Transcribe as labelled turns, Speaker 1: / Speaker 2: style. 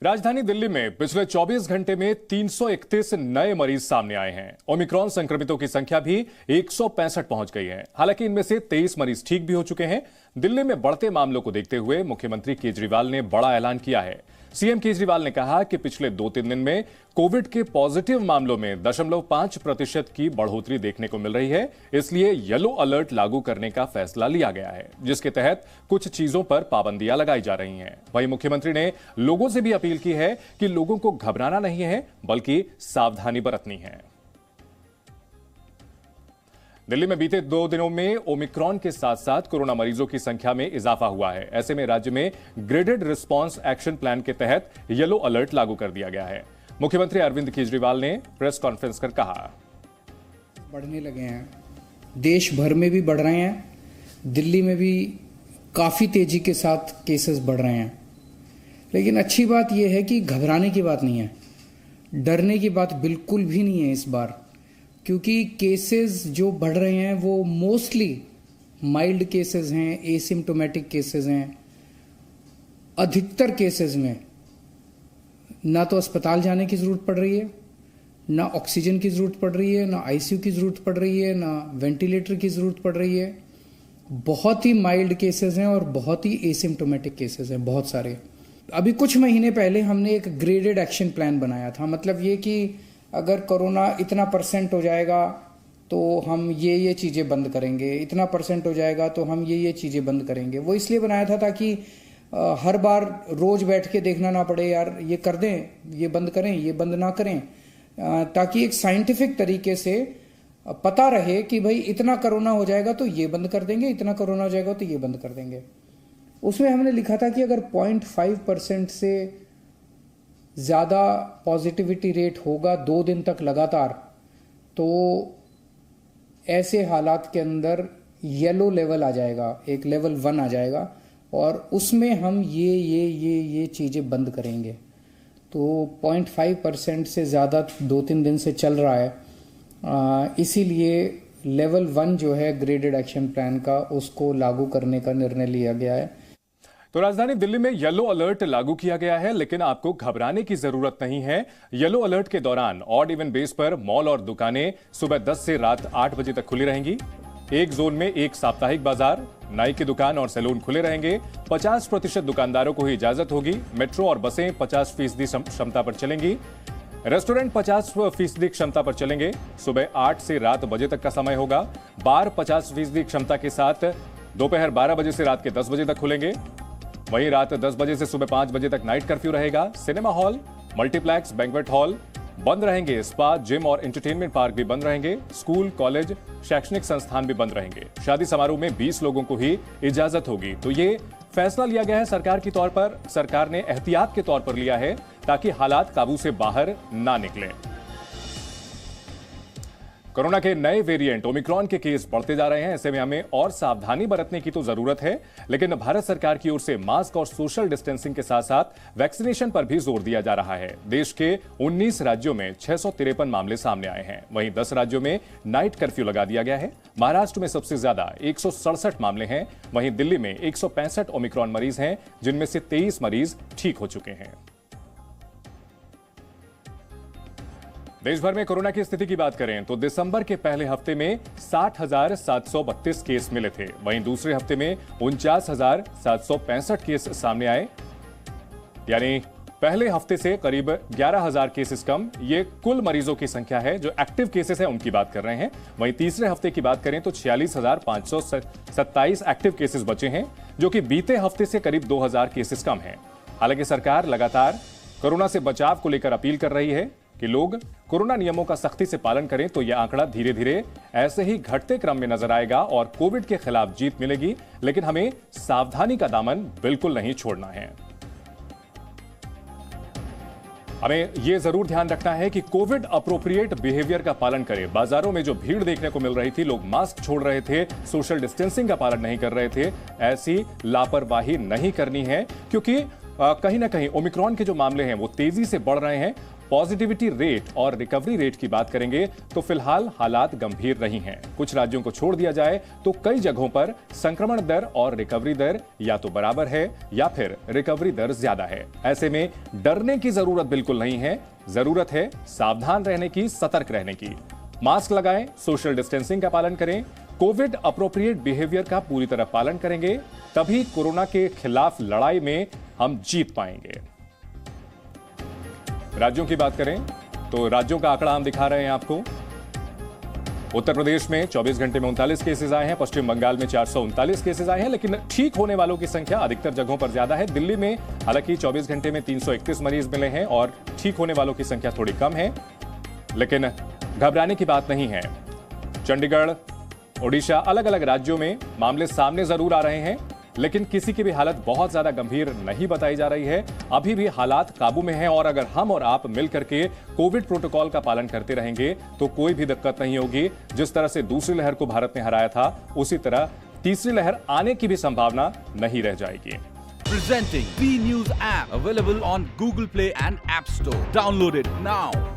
Speaker 1: राजधानी दिल्ली में पिछले 24 घंटे में 331 नए मरीज सामने आए हैं। ओमिक्रॉन संक्रमितों की संख्या भी 165 पहुंच गई है। हालांकि इनमें से 23 मरीज ठीक भी हो चुके हैं। दिल्ली में बढ़ते मामलों को देखते हुए मुख्यमंत्री केजरीवाल ने बड़ा ऐलान किया है। सीएम केजरीवाल ने कहा कि पिछले 2-3 दिन में कोविड के पॉजिटिव मामलों में 0.5% की बढ़ोतरी देखने को मिल रही है। इसलिए येलो अलर्ट लागू करने का फैसला लिया गया है, जिसके तहत कुछ चीजों पर पाबंदियां लगाई जा रही हैं। वहीं मुख्यमंत्री ने लोगों से भी अपील की है कि लोगों को घबराना नहीं है, बल्कि सावधानी बरतनी है। दिल्ली में बीते 2 दिनों में ओमिक्रॉन के साथ साथ कोरोना मरीजों की संख्या में इजाफा हुआ है। ऐसे में राज्य में ग्रेडेड रिस्पांस एक्शन प्लान के तहत येलो अलर्ट लागू कर दिया गया है। मुख्यमंत्री अरविंद केजरीवाल ने प्रेस कॉन्फ्रेंस कर कहा,
Speaker 2: बढ़ने लगे हैं, देश भर में भी बढ़ रहे हैं, दिल्ली में भी काफी तेजी के साथ केसेस बढ़ रहे हैं। लेकिन अच्छी बात यह है कि घबराने की बात नहीं है, डरने की बात बिल्कुल भी नहीं है इस बार, क्योंकि केसेस जो बढ़ रहे हैं वो मोस्टली माइल्ड केसेस हैं, एसिम्प्टोमेटिक केसेस हैं। अधिकतर केसेस में ना तो अस्पताल जाने की जरूरत पड़ रही है, ना ऑक्सीजन की जरूरत पड़ रही है, ना आईसीयू की जरूरत पड़ रही है, ना वेंटिलेटर की जरूरत पड़ रही है। बहुत ही माइल्ड केसेस हैं और बहुत ही एसिम्प्टोमेटिक केसेस हैं, बहुत सारे। अभी कुछ महीने पहले हमने एक ग्रेडेड एक्शन प्लान बनाया था। मतलब ये कि अगर कोरोना इतना % हो जाएगा तो हम ये चीज़ें बंद करेंगे, इतना % हो जाएगा तो हम ये चीज़ें बंद करेंगे। वो इसलिए बनाया था ताकि हर बार रोज बैठ के देखना ना पड़े, यार ये कर दें, ये बंद करें, ये बंद ना करें, ताकि एक साइंटिफिक तरीके से पता रहे कि भाई इतना कोरोना हो जाएगा तो ये बंद कर देंगे, इतना कोरोना हो जाएगा तो ये बंद कर देंगे। उसमें हमने लिखा था कि अगर 0.5% से ज़्यादा पॉजिटिविटी रेट होगा 2 दिन तक लगातार, तो ऐसे हालात के अंदर येलो लेवल आ जाएगा, एक लेवल 1 आ जाएगा, और उसमें हम ये चीज़ें बंद करेंगे। तो 0.5% से ज़्यादा 2-3 दिन से चल रहा है, इसीलिए लेवल 1 जो है ग्रेडेड एक्शन प्लान का, उसको लागू करने का निर्णय लिया गया है।
Speaker 1: तो राजधानी दिल्ली में येलो अलर्ट लागू किया गया है, लेकिन आपको घबराने की जरूरत नहीं है। येलो अलर्ट के दौरान ऑड इवन बेस पर मॉल और दुकानें सुबह 10 से रात 8 बजे तक खुली रहेंगी। एक जोन में एक साप्ताहिक बाजार, नाई की दुकान और सैलून खुले रहेंगे। 50% दुकानदारों को ही इजाजत होगी। मेट्रो और बसें 50% क्षमता पर चलेंगी। रेस्टोरेंट 50% क्षमता पर चलेंगे। सुबह 8 से रात बजे तक का समय होगा। बार 50% क्षमता के साथ दोपहर 12 बजे से रात के 10 बजे तक खुलेंगे। वहीं रात 10 बजे से सुबह 5 बजे तक नाइट कर्फ्यू रहेगा। Cinema hall, multiplex, banquet hall बंद रहेंगे। स्पा, जिम और एंटरटेनमेंट पार्क भी बंद रहेंगे। स्कूल, कॉलेज, शैक्षणिक संस्थान भी बंद रहेंगे। शादी समारोह में 20 लोगों को ही इजाजत होगी। तो ये फैसला लिया गया है सरकार के तौर पर, सरकार ने एहतियात के तौर पर लिया है ताकि हालात काबू से बाहर ना निकले। कोरोना के नए वेरिएंट ओमिक्रॉन के केस बढ़ते जा रहे हैं। ऐसे में हमें और सावधानी बरतने की तो जरूरत है, लेकिन भारत सरकार की ओर से मास्क और सोशल डिस्टेंसिंग के साथ साथ वैक्सीनेशन पर भी जोर दिया जा रहा है। देश के 19 राज्यों में 653 मामले सामने आए हैं। वहीं 10 राज्यों में नाइट कर्फ्यू लगा दिया गया है। महाराष्ट्र में सबसे ज्यादा 167 मामले हैं। वहीं दिल्ली में 165 ओमिक्रॉन मरीज हैं, जिनमें से 23 मरीज ठीक हो चुके हैं। देश भर में कोरोना की स्थिति की बात करें तो दिसंबर के पहले हफ्ते में 60,732 केस मिले थे। वहीं दूसरे हफ्ते में 49,765 केस सामने आए, यानी पहले हफ्ते से करीब 11,000 केसेस कम। ये कुल मरीजों की संख्या है। जो एक्टिव केसेस हैं उनकी बात कर रहे हैं। वहीं तीसरे हफ्ते की बात करें तो 46,527 एक्टिव केसेस बचे हैं, जो कि बीते हफ्ते से करीब 2,000 केसेस कम हैं। हालांकि सरकार लगातार कोरोना से बचाव को लेकर अपील कर रही है कि लोग कोरोना नियमों का सख्ती से पालन करें, तो यह आंकड़ा धीरे धीरे ऐसे ही घटते क्रम में नजर आएगा और कोविड के खिलाफ जीत मिलेगी। लेकिन हमें सावधानी का दामन बिल्कुल नहीं छोड़ना है। हमें यह जरूर ध्यान रखना है कि कोविड अप्रोप्रिएट बिहेवियर का पालन करें। बाजारों में जो भीड़ देखने को मिल रही थी, लोग मास्क छोड़ रहे थे, सोशल डिस्टेंसिंग का पालन नहीं कर रहे थे, ऐसी लापरवाही नहीं करनी है, क्योंकि कहीं ना कहीं ओमिक्रॉन के जो मामले हैं वो तेजी से बढ़ रहे हैं। पॉजिटिविटी रेट और रिकवरी रेट की बात करेंगे तो फिलहाल हालात गंभीर नहीं हैं। कुछ राज्यों को छोड़ दिया जाए तो कई जगहों पर संक्रमण दर और रिकवरी दर या तो बराबर है या फिर रिकवरी दर ज्यादा है। ऐसे में डरने की जरूरत बिल्कुल नहीं है। जरूरत है सावधान रहने की, सतर्क रहने की। मास्क लगाएं, सोशल डिस्टेंसिंग का पालन करें, कोविड अप्रोप्रिएट बिहेवियर का पूरी तरह पालन करेंगे, तभी कोरोना के खिलाफ लड़ाई में हम जीत पाएंगे। राज्यों की बात करें तो राज्यों का आंकड़ा हम दिखा रहे हैं आपको। उत्तर प्रदेश में 24 घंटे में 39 केसेस आए हैं, पश्चिम बंगाल में 439 केसेस आए हैं, लेकिन ठीक होने वालों की संख्या अधिकतर जगहों पर ज्यादा है। दिल्ली में हालांकि 24 घंटे में 331 मरीज मिले हैं और ठीक होने वालों की संख्या थोड़ी कम है, लेकिन घबराने की बात नहीं है। चंडीगढ़, ओडिशा, अलग अलग राज्यों में मामले सामने जरूर आ रहे हैं, लेकिन किसी की भी हालत बहुत ज्यादा गंभीर नहीं बताई जा रही है। अभी भी हालात काबू में हैं और अगर हम और आप मिलकर के कोविड प्रोटोकॉल का पालन करते रहेंगे तो कोई भी दिक्कत नहीं होगी। जिस तरह से दूसरी लहर को भारत ने हराया था, उसी तरह तीसरी लहर आने की भी संभावना नहीं रह जाएगी।
Speaker 3: Presenting B News app available on Google Play and App Store. Download it now.